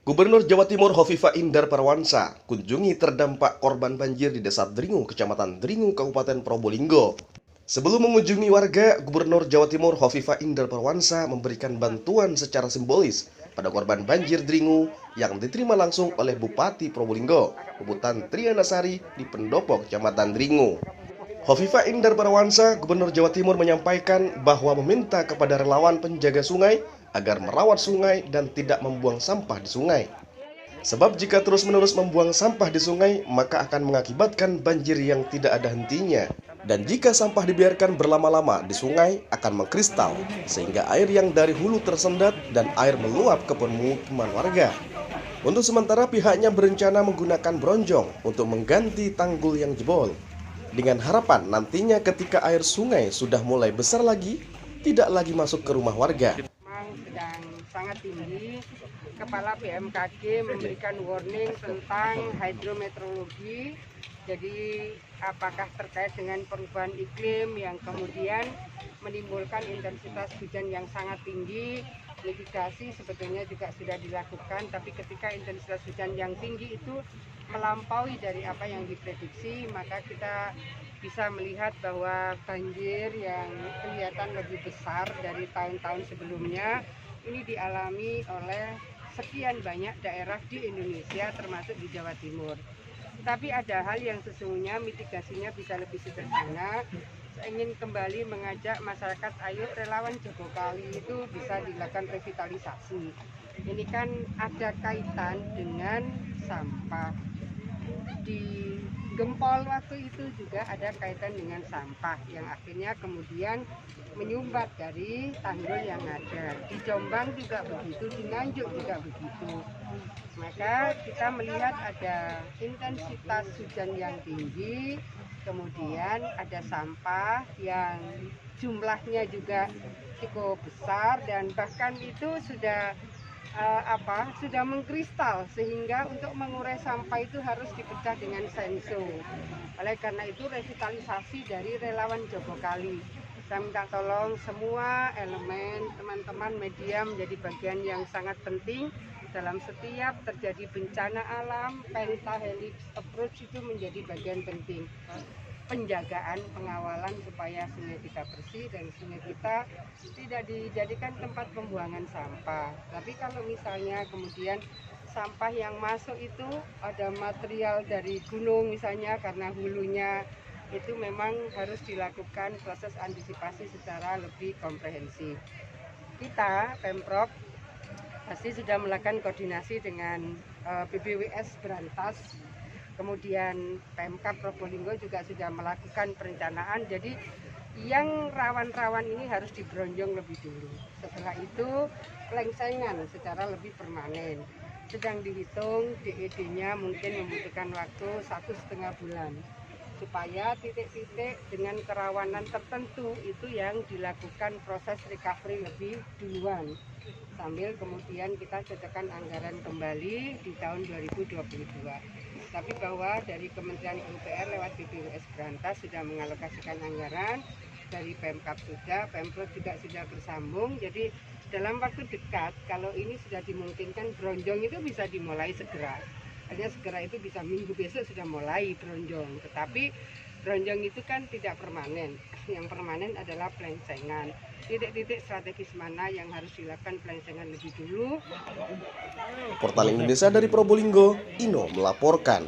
Gubernur Jawa Timur Hovifah Indar Parawansa kunjungi terdampak korban banjir di Desa Dringu, Kecamatan Dringu, Kabupaten Probolinggo. Sebelum mengunjungi warga, Gubernur Jawa Timur Hovifah Indar Parawansa memberikan bantuan secara simbolis pada korban banjir Dringu yang diterima langsung oleh Bupati Probolinggo, Puputan Trianasari di Pendopo, Kecamatan Dringu. Hovifah Indar Parawansa, Gubernur Jawa Timur menyampaikan bahwa meminta kepada relawan penjaga sungai agar merawat sungai dan tidak membuang sampah di sungai. Sebab jika terus-menerus membuang sampah di sungai, maka akan mengakibatkan banjir yang tidak ada hentinya. Dan jika sampah dibiarkan berlama-lama di sungai, akan mengkristal, sehingga air yang dari hulu tersendat dan air meluap ke permukiman warga. Untuk sementara pihaknya berencana menggunakan bronjong untuk mengganti tanggul yang jebol. Dengan harapan nantinya ketika air sungai sudah mulai besar lagi, tidak lagi masuk ke rumah warga. Memang sedang sangat tinggi. Kepala BMKG memberikan warning tentang hidrometeorologi. Jadi apakah terkait dengan perubahan iklim yang kemudian menimbulkan intensitas hujan yang sangat tinggi. Mitigasi sebetulnya juga sudah dilakukan, tapi ketika intensitas hujan yang tinggi itu melampaui dari apa yang diprediksi, maka kita bisa melihat bahwa banjir yang kelihatan lebih besar dari tahun-tahun sebelumnya ini dialami oleh sekian banyak daerah di Indonesia, termasuk di Jawa Timur. Tapi ada hal yang sesungguhnya mitigasinya bisa lebih sederhana. Saya ingin kembali mengajak masyarakat, ayo relawan Jogokali itu bisa dilakukan revitalisasi. Ini kan ada kaitan dengan sampah. Di Gempol waktu itu juga ada kaitan dengan sampah yang akhirnya kemudian menyumbat dari tanggul yang ada. Di Jombang juga begitu, di Nganjuk juga begitu. Maka kita melihat ada intensitas hujan yang tinggi, kemudian ada sampah yang jumlahnya juga cukup besar dan bahkan itu sudah mengkristal, sehingga untuk mengurai sampah itu harus dipecah dengan senso. Oleh karena itu revitalisasi dari relawan Jogokali, saya minta tolong semua elemen, teman-teman media menjadi bagian yang sangat penting dalam setiap terjadi bencana alam. Pentahelix approach itu menjadi bagian penting. Penjagaan, pengawalan supaya sungai kita bersih dan sungai kita tidak dijadikan tempat pembuangan sampah. Tapi kalau misalnya kemudian sampah yang masuk itu ada material dari gunung misalnya, karena hulunya itu memang harus dilakukan proses antisipasi secara lebih komprehensif. Kita, Pemprov, pasti sudah melakukan koordinasi dengan BBWS Berantas. Kemudian Pemkab Probolinggo juga sudah melakukan perencanaan. Jadi yang rawan-rawan ini harus dibronjong lebih dulu. Setelah itu pelengsengan secara lebih permanen. Sedang dihitung DED-nya mungkin membutuhkan waktu 1,5 bulan. Supaya titik-titik dengan kerawanan tertentu itu yang dilakukan proses recovery lebih duluan. Sambil kemudian kita cocokkan anggaran kembali di tahun 2022. Tapi bahwa dari Kementerian PUPR lewat BBWS Berantas sudah mengalokasikan anggaran, dari Pemkab sudah, Pemprov juga sudah bersambung. Jadi dalam waktu dekat, kalau ini sudah dimungkinkan, bronjong itu bisa dimulai segera. Hanya segera itu bisa minggu besok sudah mulai bronjong. Tetapi bronjong itu kan tidak permanen. Yang permanen adalah pelengsengan. Titik-titik strategis mana yang harus dilakukan pelengsengan lebih dulu. Portal Indonesia dari Probolinggo, Ino melaporkan.